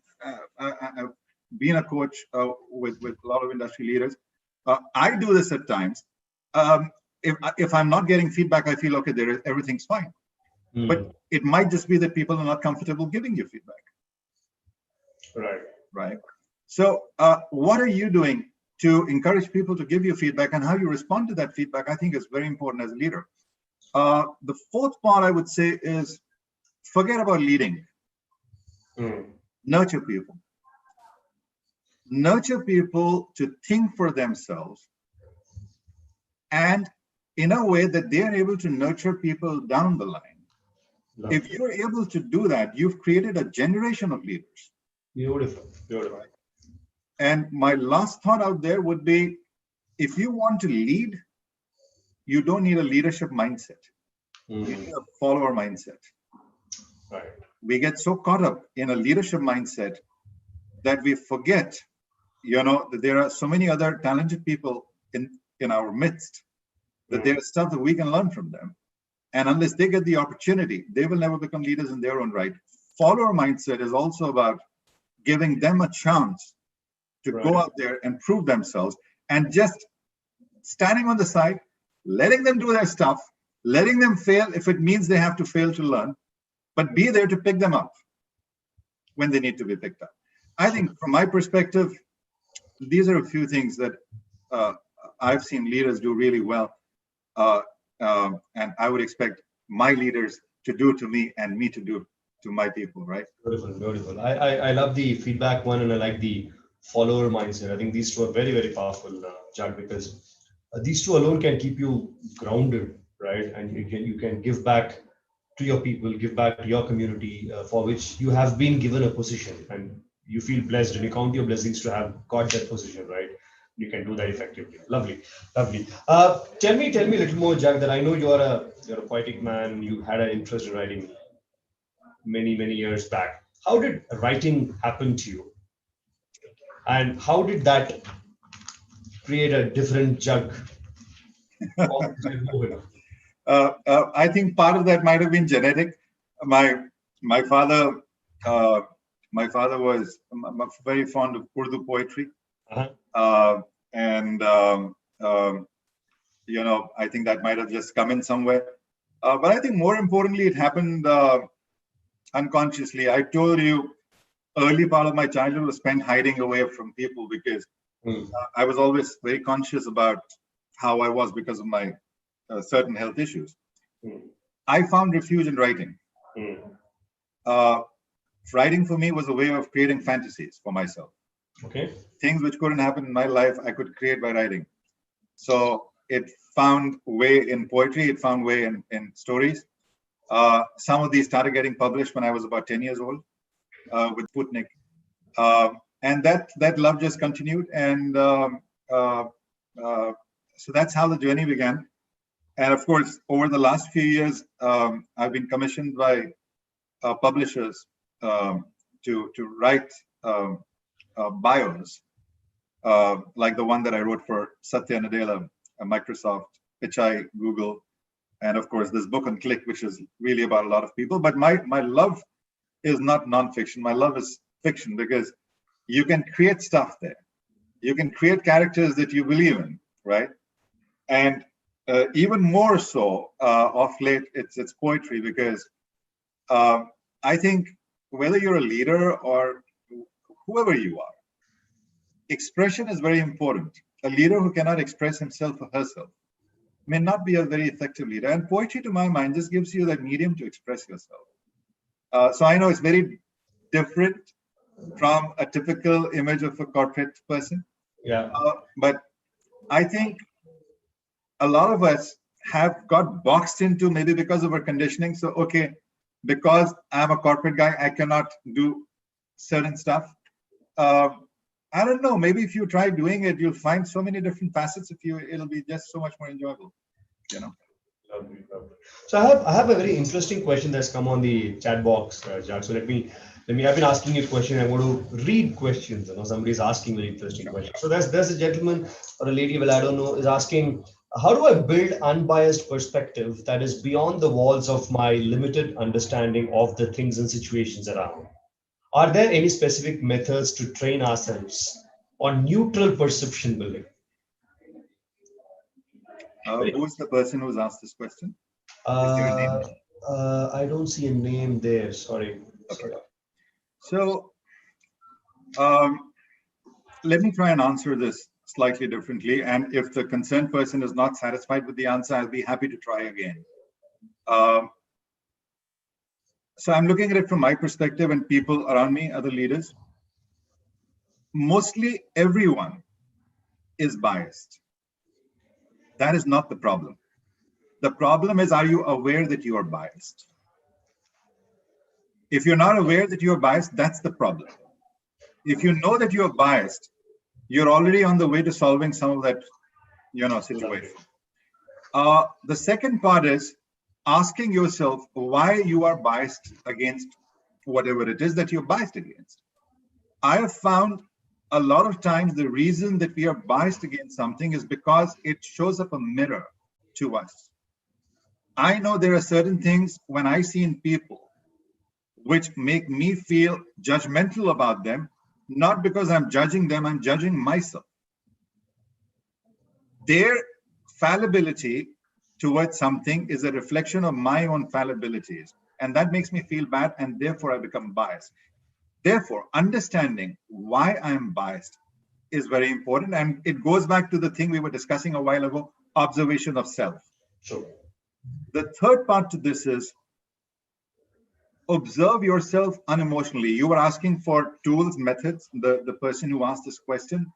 I've been a coach with a lot of industry leaders. I do this at times. If I'm not getting feedback, I feel, okay, everything's fine. But it might just be that people are not comfortable giving you feedback. Right. So what are you doing to encourage people to give you feedback, and how you respond to that feedback, I think is very important as a leader. The fourth part I would say is forget about leading. Nurture people. Nurture people to think for themselves, and in a way that they are able to nurture people down the line. Lovely. If you're able to do that, you've created a generation of leaders. Beautiful. And my last thought out there would be, if you want to lead, you don't need a leadership mindset. You need a follower mindset. Right. We get so caught up in a leadership mindset that we forget, that there are so many other talented people in our midst, that there is stuff that we can learn from them. And unless they get the opportunity, they will never become leaders in their own right. Follower mindset is also about giving them a chance to go out there and prove themselves, and just standing on the side, letting them do their stuff, letting them fail if it means they have to fail to learn, but be there to pick them up when they need to be picked up. I think from my perspective, these are a few things that I've seen leaders do really well. And I would expect my leaders to do to me and me to do to my people, right? Beautiful. I love the feedback one, and I like the follower mindset. I think these two are very, very powerful, Jack, because these two alone can keep you grounded, right? And you can give back to your people, give back to your community, for which you have been given a position, and you feel blessed, and you count your blessings to have got that position, right? You can do that effectively. Lovely. Tell me a little more, Jack, that I know you're a poetic man. You had an interest in writing many years back. How did writing happen to you? And how did that create a different Jack? I think part of that might have been genetic. My father was very fond of Urdu poetry. And I think that might have just come in somewhere. But I think more importantly, it happened unconsciously. I told you, early part of my childhood was spent hiding away from people, because I was always very conscious about how I was because of my certain health issues. I found refuge in writing. Writing for me was a way of creating fantasies for myself. Okay. Things which couldn't happen in my life, I could create by writing. So it found way in poetry, it found way in stories. Some of these started getting published when I was about 10 years old with Putnik. And that love just continued. And so that's how the journey began. And of course, over the last few years, I've been commissioned by publishers to write bios like the one that I wrote for Satya Nadella, Microsoft, HRAI, Google, and of course this book on Click, which is really about a lot of people. But my love is not nonfiction. My love is fiction, because you can create stuff there. You can create characters that you believe in, right? And even more so of late, it's poetry, because I think whether you're a leader or whoever you are, expression is very important. A leader who cannot express himself or herself may not be a very effective leader. And poetry, to my mind, just gives you that medium to express yourself. So I know it's very different from a typical image of a corporate person. Yeah. But I think a lot of us have got boxed into, maybe because of our conditioning. So, okay, because I'm a corporate guy, I cannot do certain stuff. I don't know, maybe if you try doing it, you'll find so many different facets of you, it'll be just so much more enjoyable, you know. Lovely, lovely. So I have a very interesting question that's come on the chat box, Jack. So let me. I've been asking you a question. I want to read questions. You know, somebody's asking very interesting questions. So there's a gentleman or a lady, well, I don't know, is asking, how do I build unbiased perspective that is beyond the walls of my limited understanding of the things and situations around? Are there any specific methods to train ourselves on neutral perception building? Who's the person who's asked this question? Is there a name? I don't see a name there. Sorry. Okay. So let me try and answer this slightly differently. And if the concerned person is not satisfied with the answer, I'll be happy to try again. So I'm looking at it from my perspective, and people around me, other leaders. Mostly everyone is biased. That is not the problem. The problem is, are you aware that you are biased? If you're not aware that you're biased, that's the problem. If you know that you're biased, you're already on the way to solving some of that, situation. The second part is asking yourself why you are biased against whatever it is that you're biased against. I have found a lot of times the reason that we are biased against something is because it shows up a mirror to us. I know there are certain things when I see in people which make me feel judgmental about them, not because I'm judging them, I'm judging myself. Their fallibility towards something is a reflection of my own fallibilities, and that makes me feel bad, and therefore I become biased. Therefore, understanding why I'm biased is very important, and it goes back to the thing we were discussing a while ago, observation of self. Sure. The third part to this is observe yourself unemotionally. You were asking for tools, methods. The person who asked this question,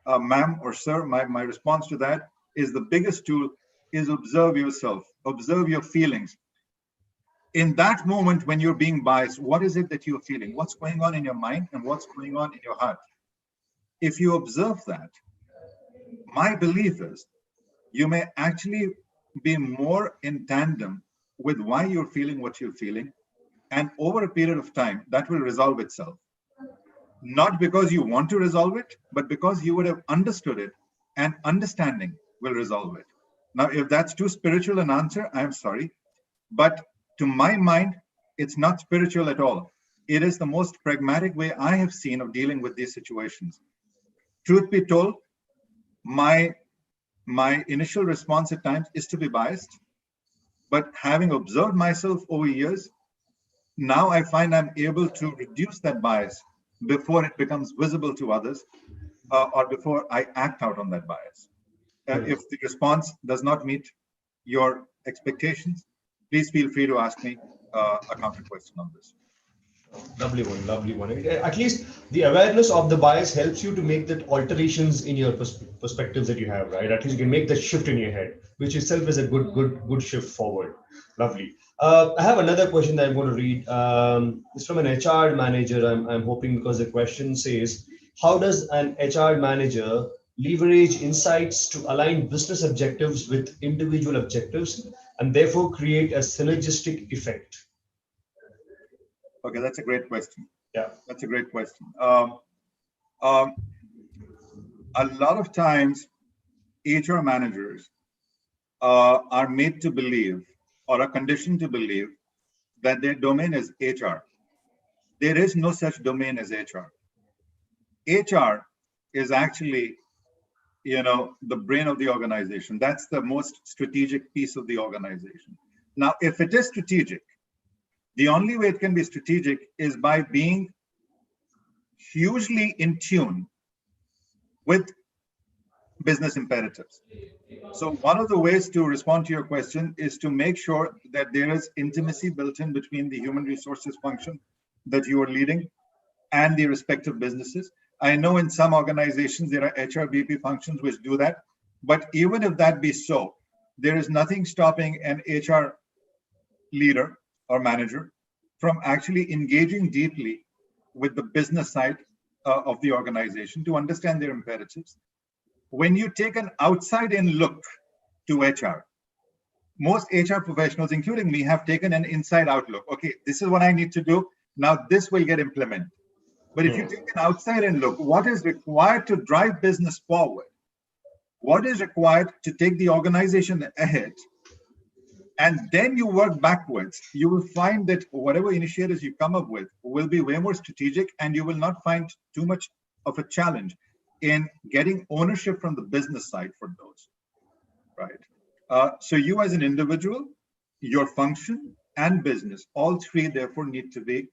ma'am or sir, my response to that is the biggest tool is observe yourself, observe your feelings. In that moment when you're being biased, what is it that you're feeling? What's going on in your mind and what's going on in your heart? If you observe that, my belief is you may actually be more in tandem with why you're feeling what you're feeling. And over a period of time, that will resolve itself. Not because you want to resolve it, but because you would have understood it, and understanding will resolve it. Now, if that's too spiritual an answer, I'm sorry. But to my mind, it's not spiritual at all. It is the most pragmatic way I have seen of dealing with these situations. Truth be told, my initial response at times is to be biased. But having observed myself over years, now I find I'm able to reduce that bias before it becomes visible to others, or before I act out on that bias. If the response does not meet your expectations, please feel free to ask me a counter question on this. Lovely one, lovely one. At least the awareness of the bias helps you to make that alterations in your perspectives that you have, right? At least you can make that shift in your head, which itself is a good shift forward. Lovely. I have another question that I'm going to read. It's from an HR manager. I'm hoping, because the question says, how does an HR manager leverage insights to align business objectives with individual objectives and therefore create a synergistic effect? Okay, that's a great question. Yeah, that's a great question. a lot of times HR managers are made to believe or are conditioned to believe that their domain is HR. There is no such domain as HR. HR is actually, the brain of the organization. That's the most strategic piece of the organization. Now, if it is strategic, the only way it can be strategic is by being hugely in tune with business imperatives. So one of the ways to respond to your question is to make sure that there is intimacy built in between the human resources function that you are leading and the respective businesses. I know in some organizations there are HRBP functions which do that, but even if that be so, there is nothing stopping an HR leader or manager from actually engaging deeply with the business side of the organization to understand their imperatives. When you take an outside-in look to HR, most HR professionals, including me, have taken an inside outlook. Okay, this is what I need to do. Now this will get implemented. But if you take an outside-in look, what is required to drive business forward? What is required to take the organization ahead? And then you work backwards. You will find that whatever initiatives you come up with will be way more strategic, and you will not find too much of a challenge in getting ownership from the business side for those, right? So you as an individual, your function and business, all three therefore need to be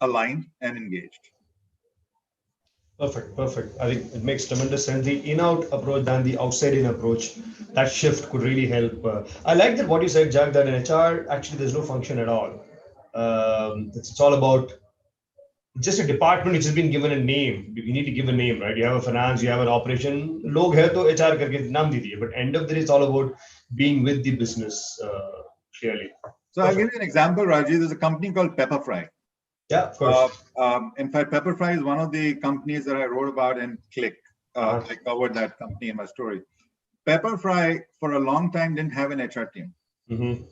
aligned and engaged. Perfect. I think it makes tremendous sense. The in-out approach than the outside-in approach, that shift could really help. I like that what you said, Jack, that in HR, actually, there's no function at all. It's all about just a department which has been given a name. You need to give a name, right? You have a finance, you have an operation. Log hai to HR karke naam di diye. But end of the day, it's all about being with the business clearly. So I'll give you an example, Rajiv. There's a company called Pepperfry. Yeah, of course. In fact, Pepperfry is one of the companies that I wrote about in Click. I covered that company in my story. Pepperfry, for a long time, didn't have an HR team. Mm-hmm.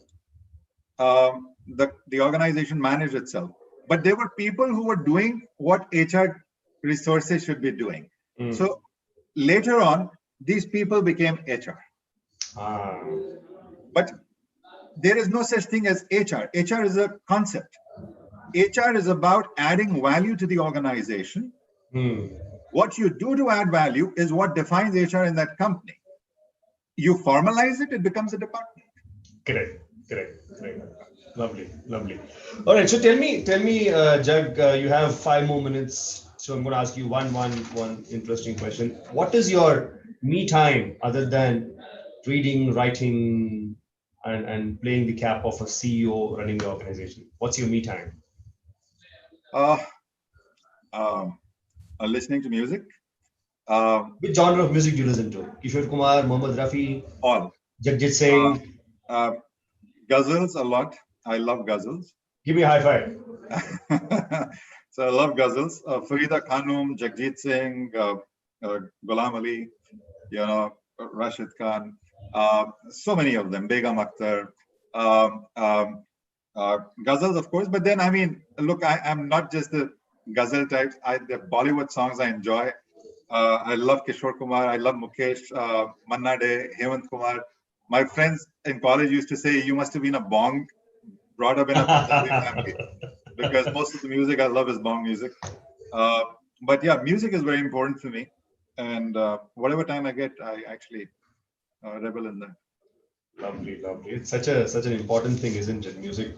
The organization managed itself. But there were people who were doing what HR resources should be doing. So later on, these people became HR. But there is no such thing as HR. HR is a concept. HR is about adding value to the organization. What you do to add value is what defines HR in that company. You formalize it, it becomes a department. Correct. Lovely. All right. So tell me, Jag, you have 5 more minutes. So I'm going to ask you one interesting question. What is your me time other than reading, writing, and playing the cap of a CEO running the organization? What's your me time? Listening to music. Which genre of music do you listen to? Kishore Kumar, Mohammad Rafi, all. Jagjit Singh. Ghazals a lot. I love ghazals. Give me a high five. So I love ghazals. Farida Khanum, Jagjit Singh, Ghulam Ali, Rashid Khan. So many of them. Begum Akhtar. Ghazals, of course. But then, I mean, look, I'm not just the ghazal types. The Bollywood songs I enjoy. I love Kishore Kumar. I love Mukesh, Manna De, Hemant Kumar. My friends in college used to say, you must have been a bong, brought up in a Punjabi family, because most of the music I love is bong music. But yeah, music is very important for me. And whatever time I get, I actually revel in that. Lovely. It's such an important thing, isn't it? Music,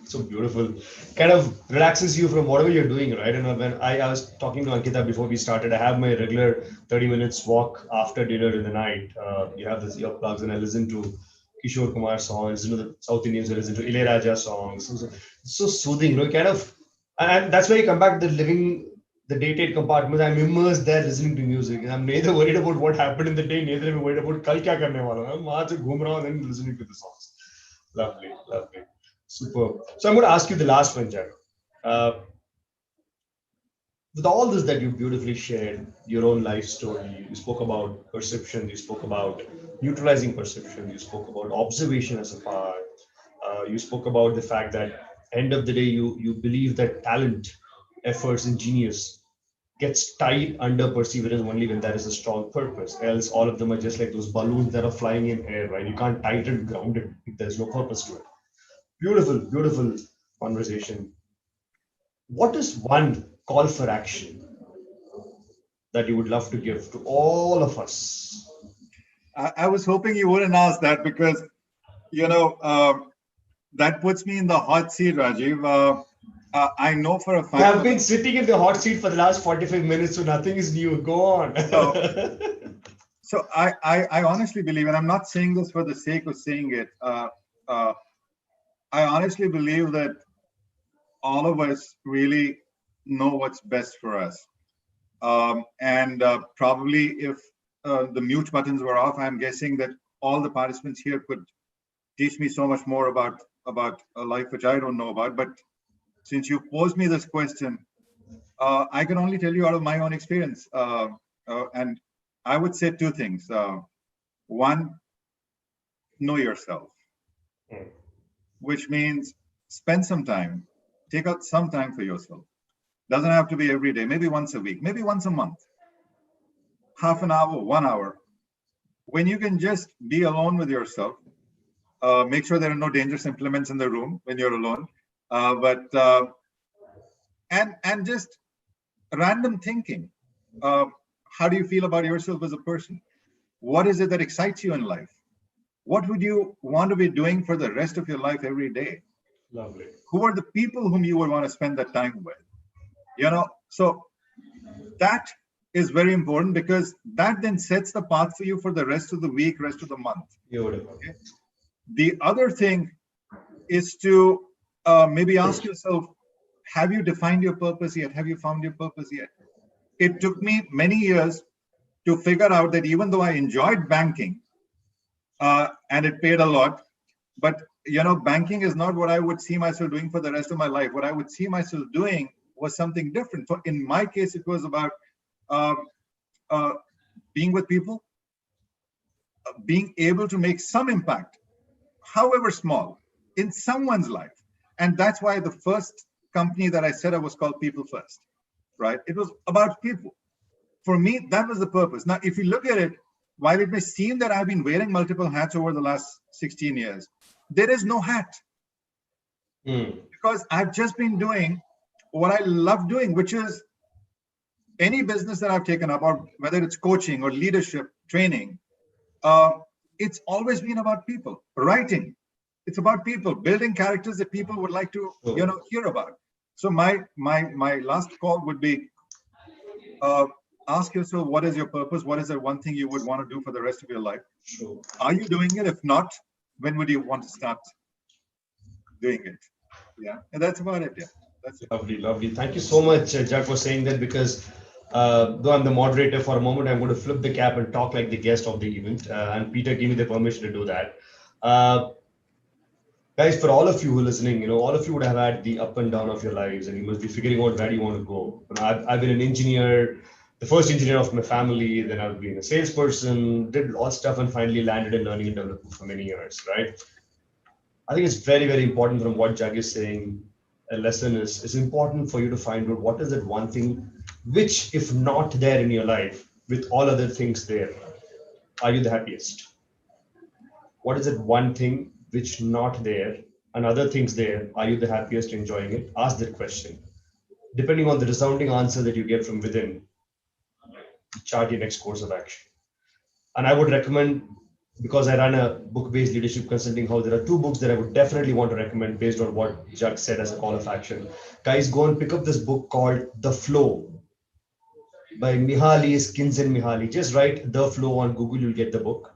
so beautiful. Kind of relaxes you from whatever you're doing, right? And when I was talking to Ankita before we started, I have my regular 30 minutes walk after dinner in the night. You have this earplugs, and I listen to Kishore Kumar songs, the South Indians, I listen to Ilayaraja songs. It's so soothing, kind of. And that's why you come back to the day-to-day compartment. I'm immersed there listening to music. And I'm neither worried about what happened in the day, neither am I worried about kal kya karne wala. I'm ghum raha hu and listening to the songs. Lovely. Superb. So I'm going to ask you the last one, Jack. With all this that you beautifully shared, your own life story, you spoke about perception, you spoke about neutralizing perception, you spoke about observation as a part, you spoke about the fact that end of the day, you believe that talent, efforts, and genius gets tied under perseverance only when there is a strong purpose. Else, all of them are just like those balloons that are flying in air, right? You can't tie it and ground it if there's no purpose to it. Beautiful, beautiful conversation. What is one call for action that you would love to give to all of us? I was hoping you wouldn't ask that because, that puts me in the hot seat, Rajiv. I know for a fact. I've been sitting in the hot seat for the last 45 minutes, so nothing is new. Go on. So I honestly believe, and I'm not saying this for the sake of saying it, I honestly believe that all of us really know what's best for us. Probably if the mute buttons were off, I'm guessing that all the participants here could teach me so much more about a life which I don't know about. But since you posed me this question, I can only tell you out of my own experience. And I would say two things. One, know yourself, which means spend some time, take out some time for yourself. Doesn't have to be every day, maybe once a week, maybe once a month, half an hour, 1 hour, when you can just be alone with yourself. Make sure there are no dangerous implements in the room when you're alone. And just random thinking. How do you feel about yourself as a person? What is it that excites you in life? What would you want to be doing for the rest of your life every day? Lovely. Who are the people whom you would want to spend that time with? So that is very important because that then sets the path for you for the rest of the week, rest of the month. Beautiful. Okay? The other thing is to maybe ask yourself, have you defined your purpose yet? Have you found your purpose yet? It took me many years to figure out that even though I enjoyed banking and it paid a lot, but banking is not what I would see myself doing for the rest of my life. What I would see myself doing was something different. So in my case, it was about being with people, being able to make some impact, however small, in someone's life. And that's why the first company that I set up was called People First, right? It was about people. For me, that was the purpose. Now, if you look at it, while it may seem that I've been wearing multiple hats over the last 16 years, there is no hat. Because I've just been doing what I love doing, which is any business that I've taken up, or whether it's coaching or leadership training, it's always been about people. Writing, it's about people, building characters that people would like to hear about. So my last call would be, ask yourself, what is your purpose? What is the one thing you would want to do for the rest of your life? Sure. Are you doing it? If not, when would you want to start doing it? Yeah, and that's about it. Yeah, that's it. Lovely, lovely. Thank you so much, Jack, for saying that, because though I'm the moderator for a moment, I'm going to flip the cap and talk like the guest of the event. And Peter gave me the permission to do that. Guys, for all of you who are listening, all of you would have had the up and down of your lives, and you must be figuring out where you want to go. I've been an engineer, the first engineer of my family, then I've been a salesperson, did all stuff, and finally landed in learning and development for many years, right? I think it's very, very important from what Jag is saying. A lesson is, it's important for you to find out what is that one thing which, if not there in your life, with all other things there, are you the happiest? What is that one thing which not there and other things there, are you the happiest enjoying it? Ask that question. Depending on the resounding answer that you get from within, chart your next course of action. And I would recommend, because I run a book-based leadership consulting house, there are two books that I would definitely want to recommend based on what Jack said as a call of action. Guys, go and pick up this book called The Flow by Mihaly Csikszentmihalyi. Just write The Flow on Google, you'll get the book.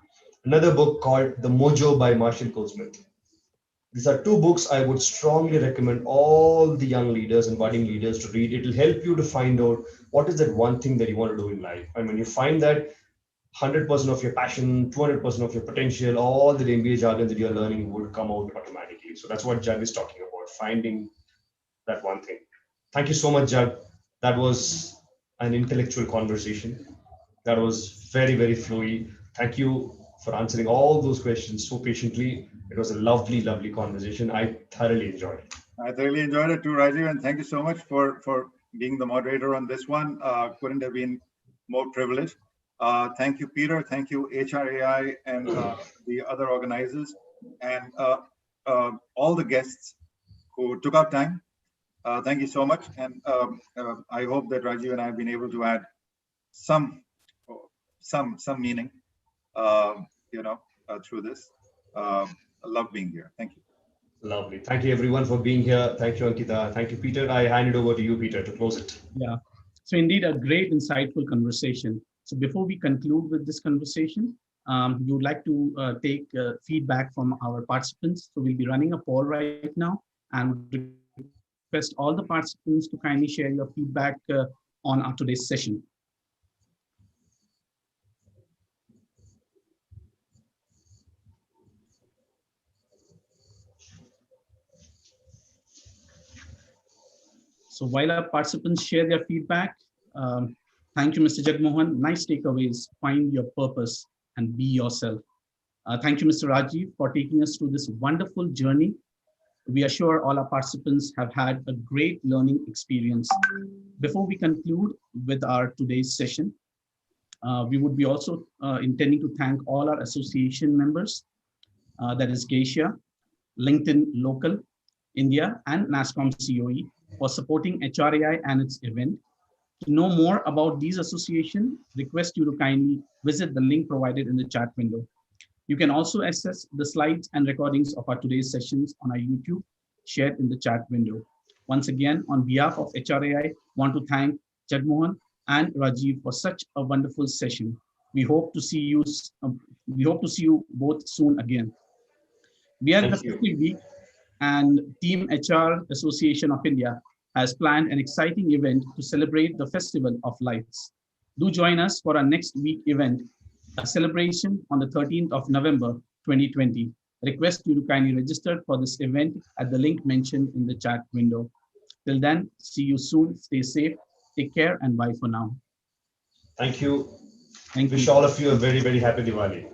Another book called The Mojo by Marshall Goldsmith. These are two books I would strongly recommend all the young leaders and budding leaders to read. It will help you to find out what is that one thing that you want to do in life. And when you find that, 100% of your passion, 200% of your potential, all the MBA jargon that you're learning would come out automatically. So that's what Jag is talking about, finding that one thing. Thank you so much, Jag. That was an intellectual conversation. That was very, very flowy. Thank you for answering all those questions so patiently. It was a lovely, lovely conversation. I thoroughly enjoyed it. I thoroughly enjoyed it too, Rajiv, and thank you so much for being the moderator on this one. Couldn't have been more privileged. Thank you, Peter. Thank you, HRAI and the other organizers, and all the guests who took out time. Thank you so much. And I hope that Rajiv and I have been able to add some meaning, through this. I love being here. Thank you. Lovely. Thank you everyone for being here. Thank you, Ankita. Thank you, Peter. I hand it over to you, Peter, to close it. Yeah. So indeed, a great, insightful conversation. So before we conclude with this conversation, we would like to take feedback from our participants. So we'll be running a poll right now, and would request all the participants to kindly share your feedback on our today's session. So while our participants share their feedback, thank you, Mr. Jagmohan. Nice takeaways. Find your purpose and be yourself. Thank you, Mr. Rajiv, for taking us through this wonderful journey. We are sure all our participants have had a great learning experience. Before we conclude with our today's session, we would be also intending to thank all our association members, that is Geisha, LinkedIn Local, India, and NASSCOM COE for supporting HRAI and its event. To know more about these associations, request you to kindly visit the link provided in the chat window. You can also access the slides and recordings of our today's sessions on our YouTube, shared in the chat window. Once again, on behalf of HRAI, want to thank Jagmohan and Rajiv for such a wonderful session. We hope to see you. Both soon again. We are in the 50th week, and Team HR Association of India has planned an exciting event to celebrate the Festival of Lights. Do join us for our next week event, a celebration on the 13th of November 2020. Request you to kindly register for this event at the link mentioned in the chat window. Till then, see you soon. Stay safe, take care, and bye for now. Thank you. Thank Wish you. all of you a very, very happy Diwali.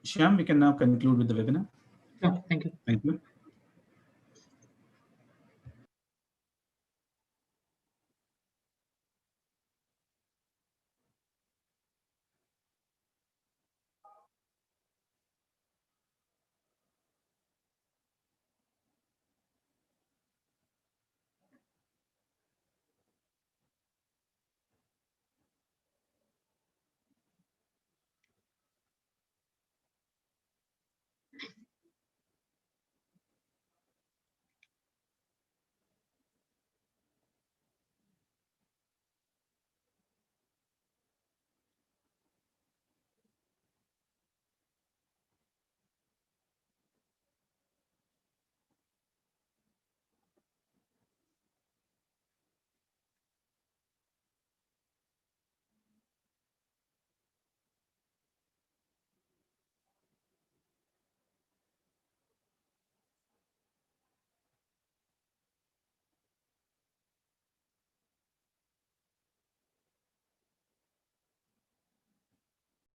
Shyam, we can now conclude with the webinar. Okay, thank you. Thank you.